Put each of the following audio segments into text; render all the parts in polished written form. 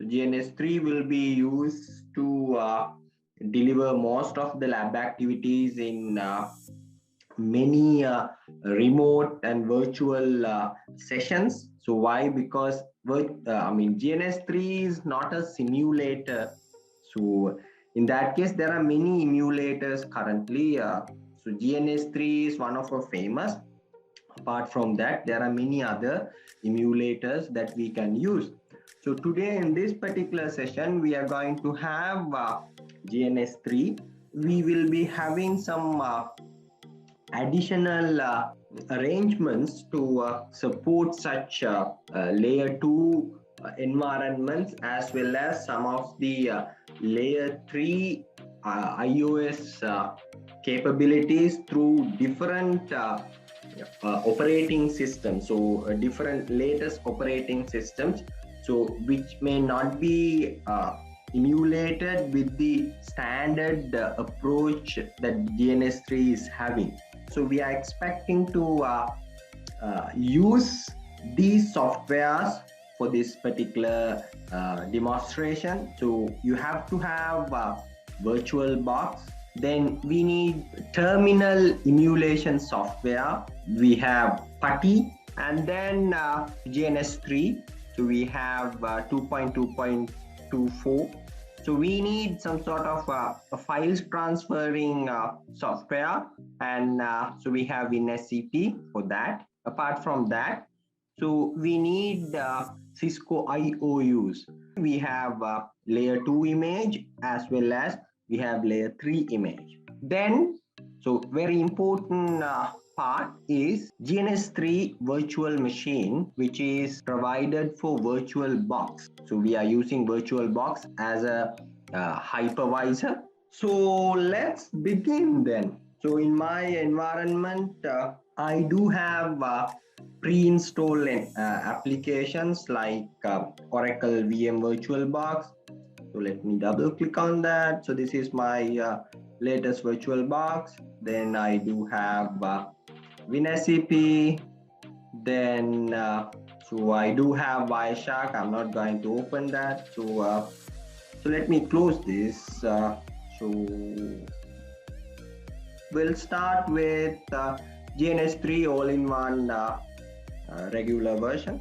So GNS3 will be used to deliver most of the lab activities in many remote and virtual sessions. So why? Because GNS3 is not a simulator. So in that case, there are many emulators currently. So GNS3 is one of our famous. Apart from that, there are many other emulators that we can use. So today in this particular session, we are going to have GNS3. We will be having some additional arrangements to support such layer 2 environments, as well as some of the layer 3 iOS capabilities through different operating systems. So different latest operating systems, so which may not be emulated with the standard approach that GNS3 is having. So we are expecting to use these softwares for this particular demonstration. So you have to have VirtualBox. Then we need terminal emulation software. We have PuTTY, and then GNS3. So we have 2.2.24. So we need some sort of a files transferring software, and so we have WinSCP for that. Apart from that, so we need Cisco IOUs. We have layer 2 image, as well as we have layer 3 image. Then, so very important part is GNS3 virtual machine, which is provided for VirtualBox. So we are using VirtualBox as a hypervisor. So let's begin then. So in my environment, I do have pre-installed applications like Oracle VM VirtualBox. So let me double click on that. So this is my latest VirtualBox. Then I do have WinSCP. Then so I do have Wireshark. I'm not going to open that. So so let me close this. So we'll start with GNS3 all-in-one regular version.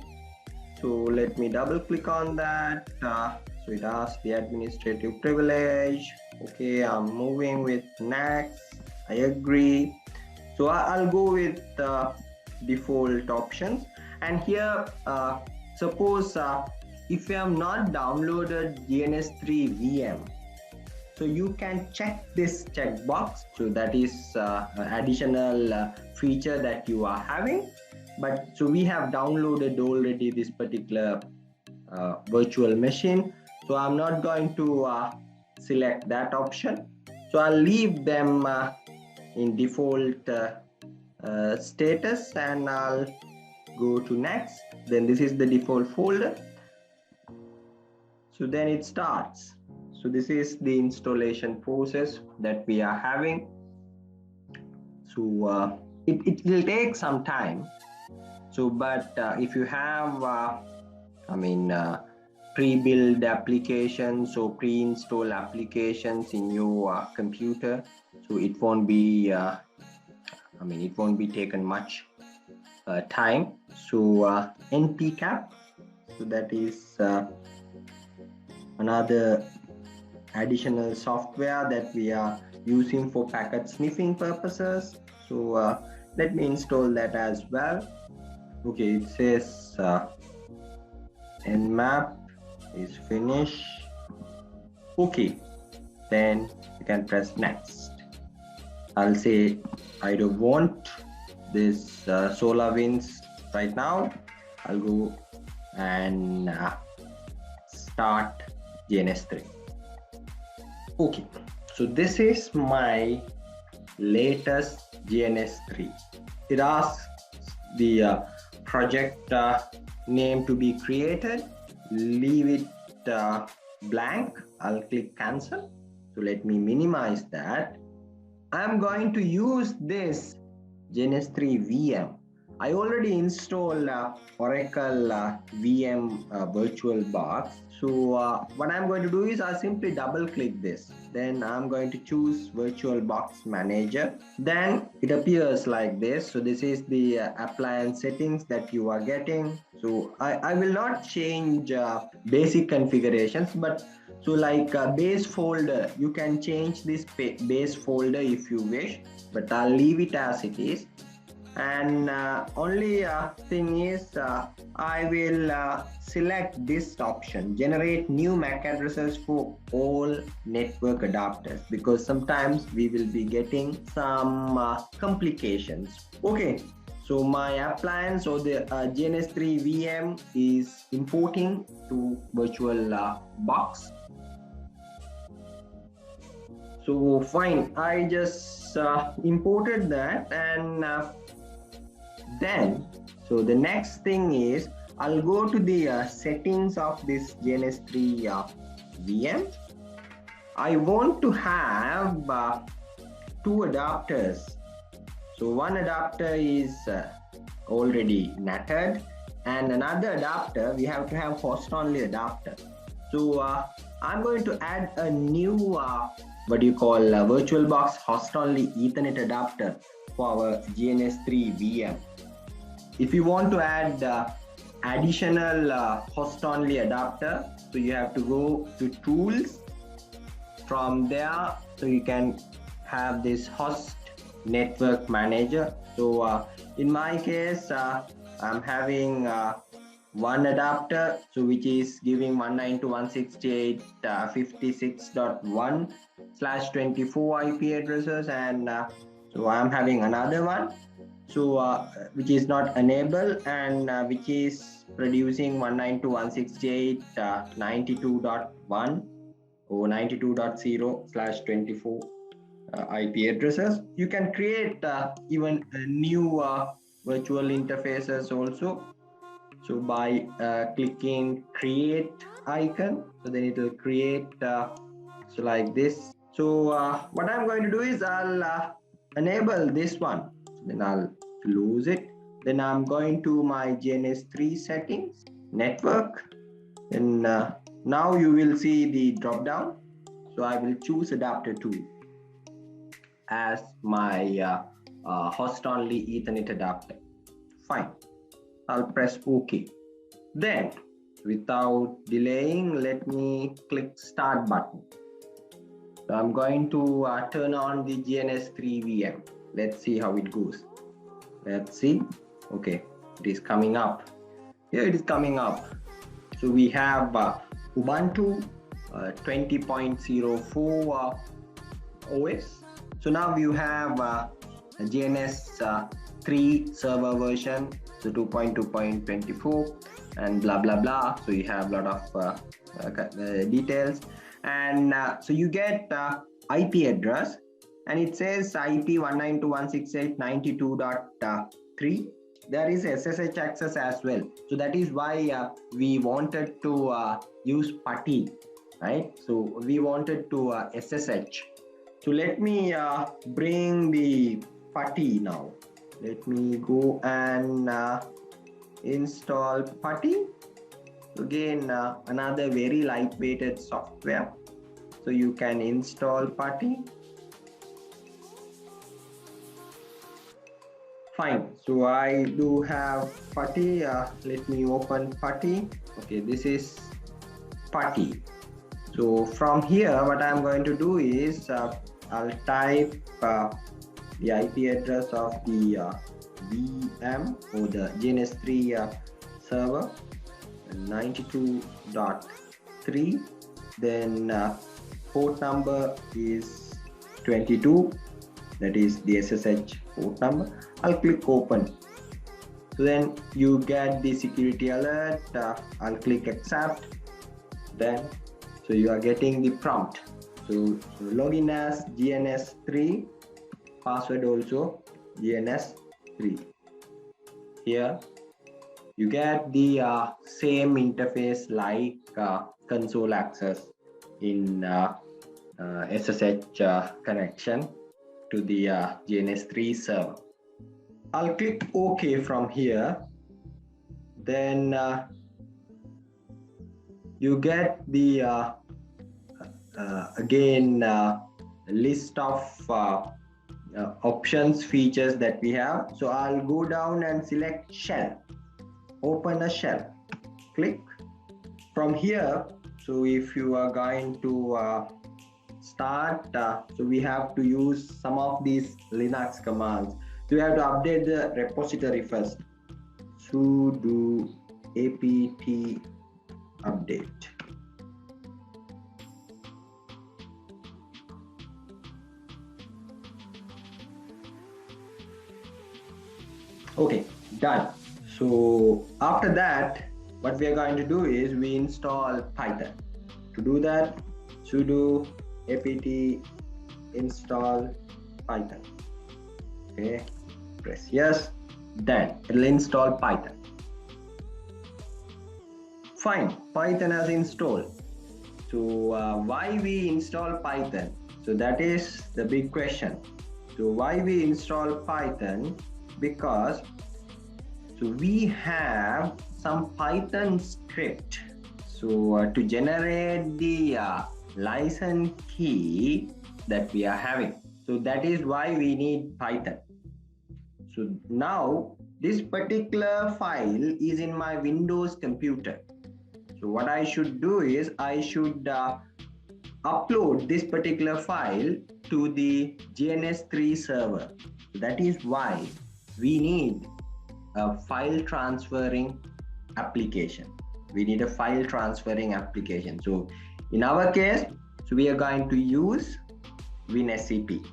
So let me double click on that. So it asks the administrative privilege. Okay, I'm moving with next. I agree. So I'll go with default options. And here, suppose if you have not downloaded GNS3 VM, so you can check this checkbox. So that is additional feature that you are having. But so we have downloaded already this particular virtual machine. So I'm not going to select that option. So I'll leave them in default status, and I'll go to next. Then this is the default folder. So then it starts. So this is the installation process that we are having. So it will take some time. So, but if you have, pre-built applications or pre-install applications in your computer, so it won't be, it won't be taken much time. So NPCap, so that is another additional software that we are using for packet sniffing purposes. So let me install that as well. Okay, it says nmap is finished. Okay, then you can press next. I'll say I don't want this SolarWinds right now. I'll go and start GNS3. Okay, so this is my latest GNS3. It asks the project name to be created. Leave it blank. I'll click cancel. So let me minimize that. I'm going to use this GNS3 VM. I already installed Oracle VM VirtualBox. So what I'm going to do is I simply double click this. Then I'm going to choose VirtualBox Manager. Then it appears like this. So this is the appliance settings that you are getting. So I will not change basic configurations, but so like base folder, you can change this base folder if you wish, but I'll leave it as it is. And only thing is I will select this option, generate new MAC addresses for all network adapters, because sometimes we will be getting some complications. Okay, so my appliance or the GNS3 VM is importing to VirtualBox. So fine, I just imported that, and then so the next thing is I'll go to the settings of this GNS3 VM. I want to have two adapters. So one adapter is already NATed, and another adapter we have to have host only adapter. So I'm going to add a new VirtualBox host only Ethernet adapter for our GNS3 VM. If you want to add additional host only adapter, so you have to go to tools. From there, so you can have this host network manager. So in my case, I'm having one adapter, so which is giving 192.168.56.1/24 IP addresses, and so I'm having another one, so which is not enabled, and which is producing 192.168.92.1 or 92.0/24 IP addresses. You can create even new virtual interfaces also. So by clicking create icon, so then it will create so like this. So what I'm going to do is I'll enable this one. Then I'll close it. Then I'm going to my GNS3 settings, network. And now you will see the drop down. So I will choose adapter 2 as my host only Ethernet adapter. Fine. I'll press OK. Then, without delaying, let me click Start button. So I'm going to turn on the GNS3 VM. Let's see how it goes. Let's see. Okay, it is coming up. Here it is coming up. So we have Ubuntu 20.04 OS. So now you have GNS3 server version, so 2.2.24 and blah blah blah. So you have a lot of details, and so you get IP address, and it says IP 192.168.92.3. There is SSH access as well. So that is why we wanted to use PuTTY, right? So we wanted to SSH. So let me bring the PuTTY now. Let me go and install PuTTY. Again, another very lightweighted software. So you can install PuTTY. Fine. So I do have PuTTY. Let me open PuTTY. Okay, this is PuTTY. So from here, what I'm going to do is I'll type the IP address of the VM or the GNS3 server, 92.3. Then port number is 22. That is the SSH port number. I'll click open. So then you get the security alert. I'll click accept. Then so you are getting the prompt. So login as GNS3, password also GNS3. Here you get the same interface like console access in SSH connection to the GNS3 server. I'll click OK from here. Then you get the again list of options, features that we have. So I'll go down and select shell, open a shell, click. From here, so if you are going to start, so we have to use some of these Linux commands. So we have to update the repository first. Sudo apt update. Okay, done. So after that, what we are going to do is we install Python. To do that, sudo apt install Python. Okay, press yes, then it'll install Python. Fine, Python has installed. So why we install Python? So that is the big question. So why we install Python? Because so we have some Python script. So to generate the license key that we are having. So that is why we need Python. So now this particular file is in my Windows computer. So what I should do is I should upload this particular file to the GNS3 server. That is why we need a file transferring application. We need a file transferring application. So in our case, so we are going to use WinSCP.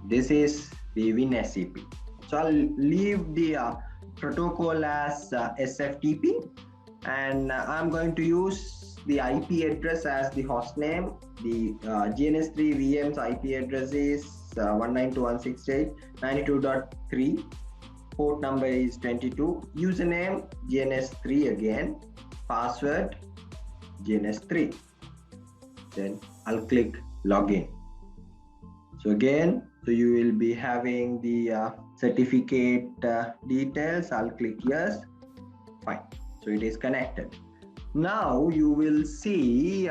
This is the WinSCP. So I'll leave the protocol as SFTP, and I'm going to use the IP address as the host name. The GNS3 VM's IP address is 192.168.92.3. Port number is 22. Username GNS3 again. Password GNS3. Then I'll click login. So again, so you will be having the certificate details. I'll click yes. Fine. So it is connected. Now you will see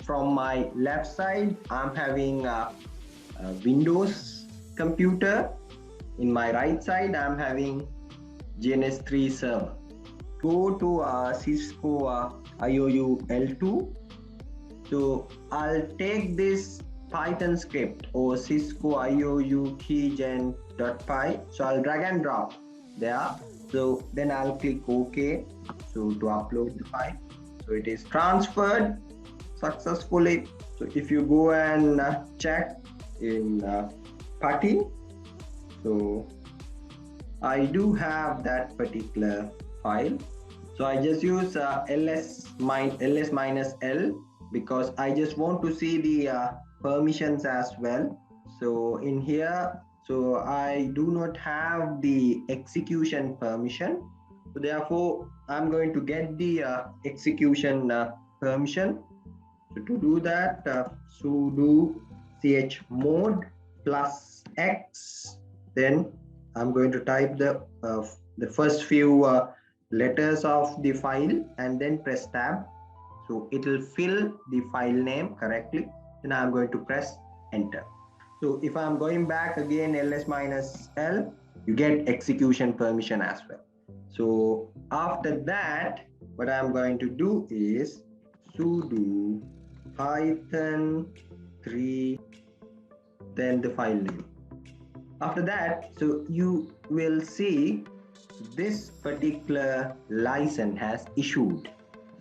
from my left side, I'm having a Windows computer. In my right side, I'm having GNS3 server. Go to Cisco IOU L2. So I'll take this Python script or Cisco IOU keygen.py. So I'll drag and drop there. So then I'll click OK. So to upload the file. So it is transferred successfully. So if you go and check in PuTTY, so I do have that particular file. So I just use ls minus L because I just want to see the permissions as well. So in here, so I do not have the execution permission. So therefore, I'm going to get the execution permission. So to do that, sudo chmod plus X. Then I'm going to type the first few letters of the file and then press tab. So it will fill the file name correctly. Then I'm going to press enter. So if I'm going back again, ls minus L, you get execution permission as well. So after that, what I'm going to do is sudo python 3, then the file name. After that, so you will see this particular license has issued.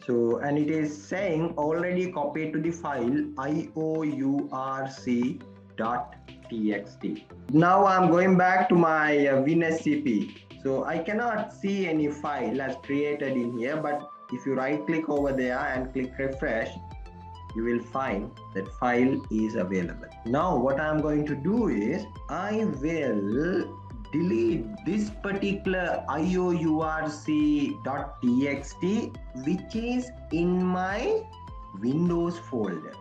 So, and it is saying already copied to the file iourc.txt. Now I'm going back to my WinSCP. So I cannot see any file as created in here, but if you right click over there and click refresh, you will find that file is available. Now what I'm going to do is I will delete this particular iourc.txt which is in my Windows folder.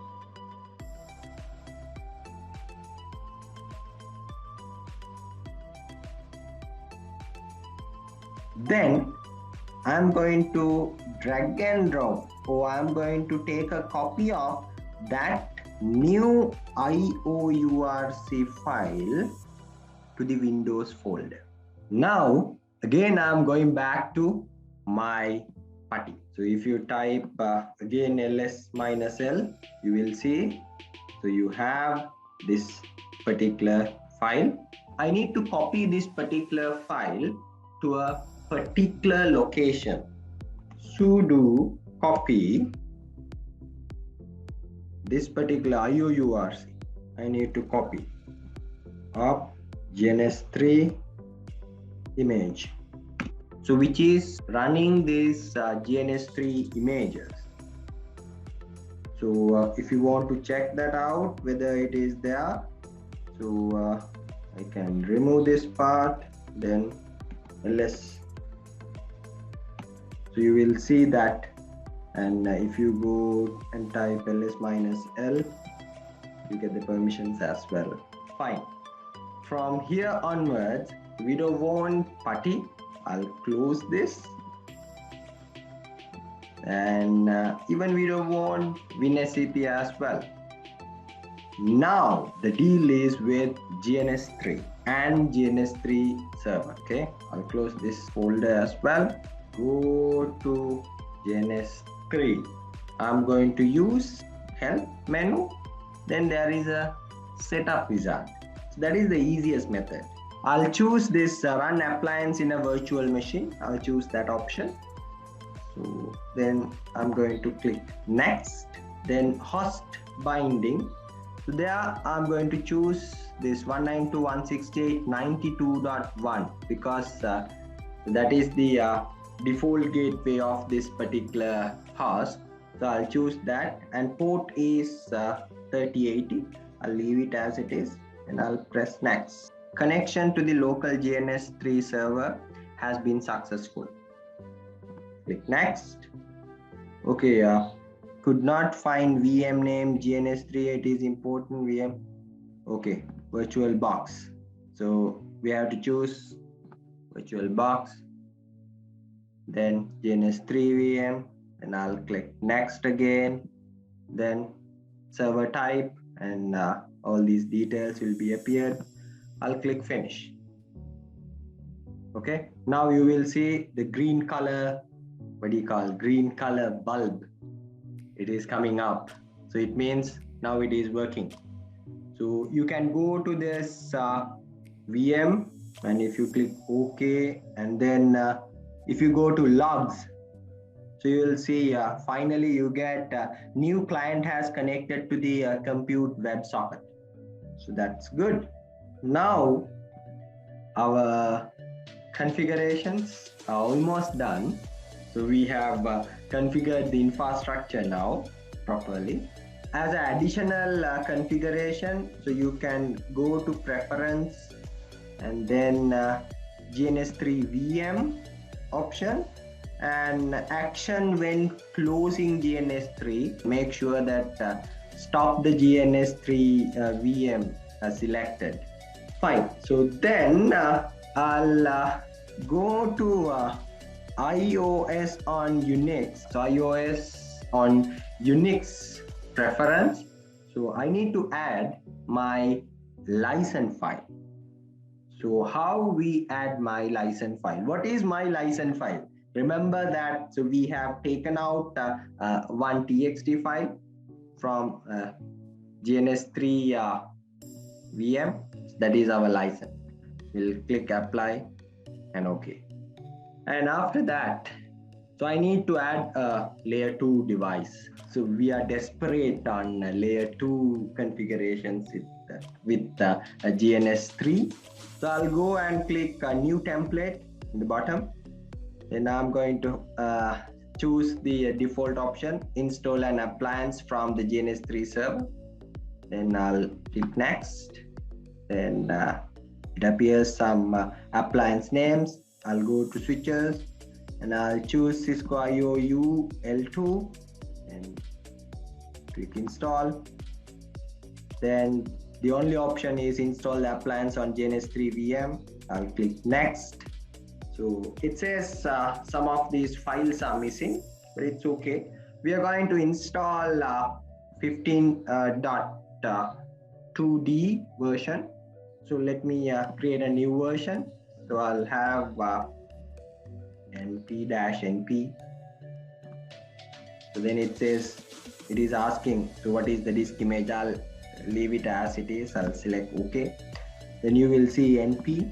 Then I'm going to drag and drop, or I'm going to take a copy of that new IOURC file to the Windows folder. Now, again, I'm going back to my putty. So if you type again ls-l, you will see, so you have this particular file. I need to copy this particular file to a particular location. Sudo copy this particular IOURC. I need to copy of GNS3 image. So which is running this GNS3 images. So if you want to check that out, whether it is there, so I can remove this part, then ls. So you will see that, and if you go and type ls-l, you get the permissions as well. Fine. From here onwards, we don't want putty. I'll close this. And even we don't want WinSCP as well. Now the deal is with GNS3 and GNS3 server. Okay, I'll close this folder as well. Go to GNS3. I'm going to use help menu. Then there is a setup wizard. So that is the easiest method. I'll choose this run appliance in a virtual machine. I'll choose that option. So then I'm going to click next, then host binding. So there I'm going to choose this 192.168.92.1 because that is the default gateway of this particular host. So I'll choose that, and port is 3080. I'll leave it as it is and I'll press next. Connection to the local GNS3 server has been successful. Click next. Okay, could not find VM name GNS3. It is important VM. Okay, virtual box. So we have to choose virtual box, then GNS3 VM, and I'll click next again, then server type, and all these details will be appeared. I'll click finish. Okay, now you will see the green color, what do you call, green color bulb. It is coming up. So it means now it is working. So you can go to this VM, and if you click OK, and then if you go to logs, so you will see finally you get new client has connected to the compute WebSocket. So that's good. Now our configurations are almost done. So we have configured the infrastructure now properly. As an additional configuration, so you can go to preference and then GNS3 VM option, and action when closing GNS3. Make sure that stop the GNS3 VM selected. Fine. So then I'll go to iOS on Unix. So iOS on Unix preference. So I need to add my license file. So how we add my license file? What is my license file? Remember that, so we have taken out one txt file from GNS3 VM. That is our license. We'll click apply and OK. And after that, so I need to add a layer 2 device. So we are desperate on layer 2 configurations with a GNS3. So I'll go and click a new template in the bottom. Then I'm going to choose the default option, install an appliance from the GNS3 server. Then I'll click next. Then it appears some appliance names. I'll go to switches and I'll choose Cisco IOU L2 and click install. Then the only option is install the appliance on GNS3 VM. I'll click next. So it says some of these files are missing, but it's okay. We are going to install 15.2D version. So let me create a new version. So I'll have np-np. So then it says, it is asking, so what is the disk image? I'll leave it as it is. I'll select OK. Then you will see np.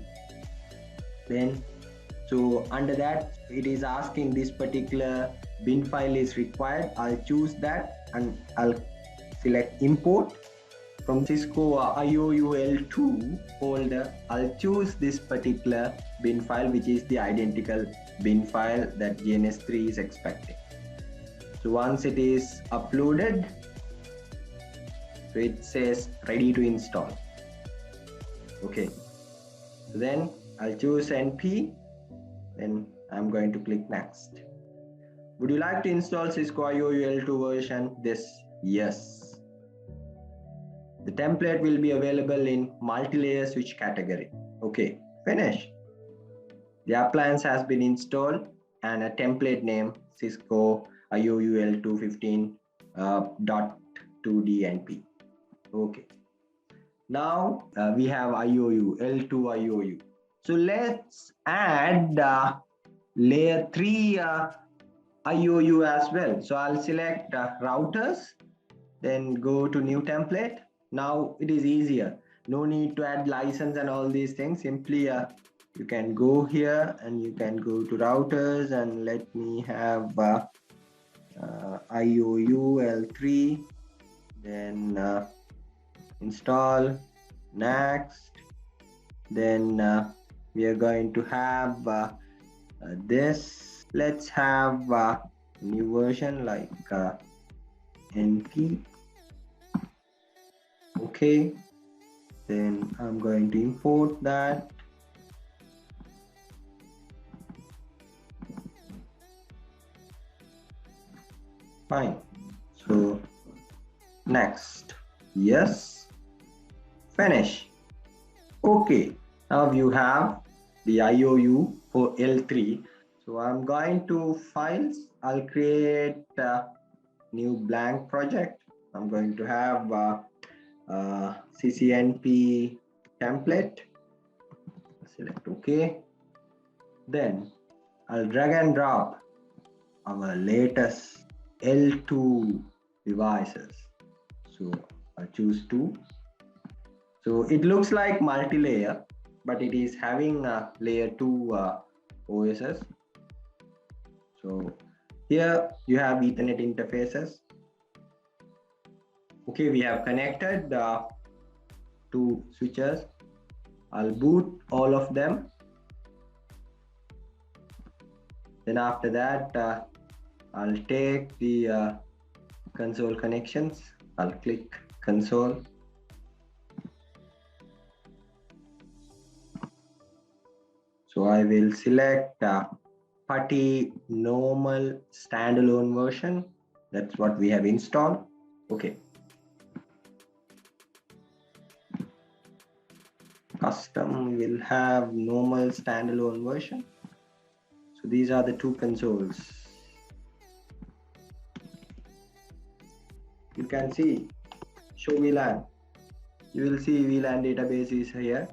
Then, so under that, it is asking this particular bin file is required. I'll choose that and I'll select import from Cisco IOU L2 folder. I'll choose this particular bin file, which is the identical bin file that GNS3 is expecting. So once it is uploaded, so it says ready to install. Okay, so then I'll choose np, then I'm going to click next. Would you like to install Cisco IOU L2 version? Yes. The template will be available in multi-layer switch category. Okay, finish. The appliance has been installed and a template name Cisco IOU L2 15.2DNP. Okay. Now we have IOU, L2 IOU. So let's add layer 3 IOU as well. So I'll select routers, then go to new template. Now it is easier. No need to add license and all these things. Simply you can go here and you can go to routers and let me have IOU L3, then install, next. Then we are going to have this. Let's have a new version like np. Okay, then I'm going to import that. Fine. So next, yes, finish. Okay, now you have the IOU for L3. So I'm going to files. I'll create a new blank project. I'm going to have CCNP template. Select OK. Then I'll drag and drop our latest L2 devices. So I'll choose 2. So it looks like multi-layer, but it is having layer 2 OSs. So here you have Ethernet interfaces. Okay, we have connected 2 switches. I'll boot all of them. Then after that, I'll take the console connections. I'll click console. So I will select PuTTY normal standalone version. That's what we have installed. Okay. Custom will have normal standalone version. So these are the 2 consoles. You can see show VLAN. You will see VLAN database is here.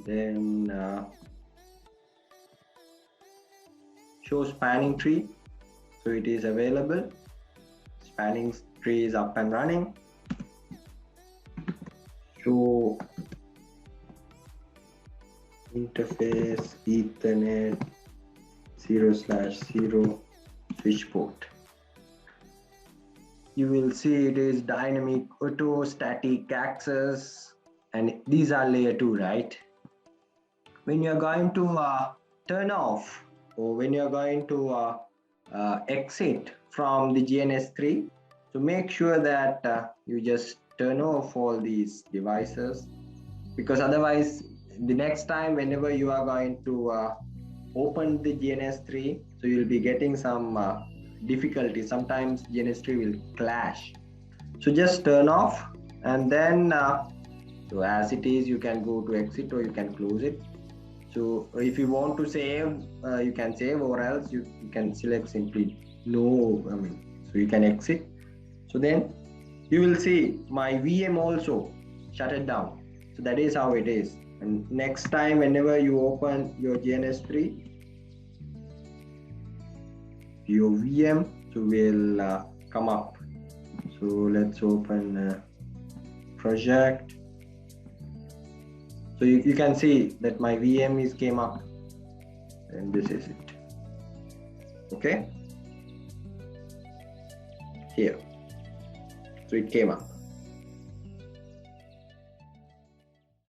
Then show spanning tree. So it is available. Spanning tree is up and running. Show interface Ethernet 0/0 switch port. You will see it is dynamic auto static access, and these are layer 2, right? When you're going to turn off, or when you're going to exit from the GNS3, so make sure that you just turn off all these devices, because otherwise the next time whenever you are going to open the GNS3, so you'll be getting some difficulty. Sometimes GNS3 will clash. So just turn off, and then So as it is, you can go to exit or you can close it. So if you want to save, you can save, or else you can select simply no. So you can exit. So then you will see my VM also shut it down. So that is how it is. And next time, whenever you open your GNS3, your VM will come up. So let's open project. So you can see that my VM is came up, and this is it. Okay, here. So it came up.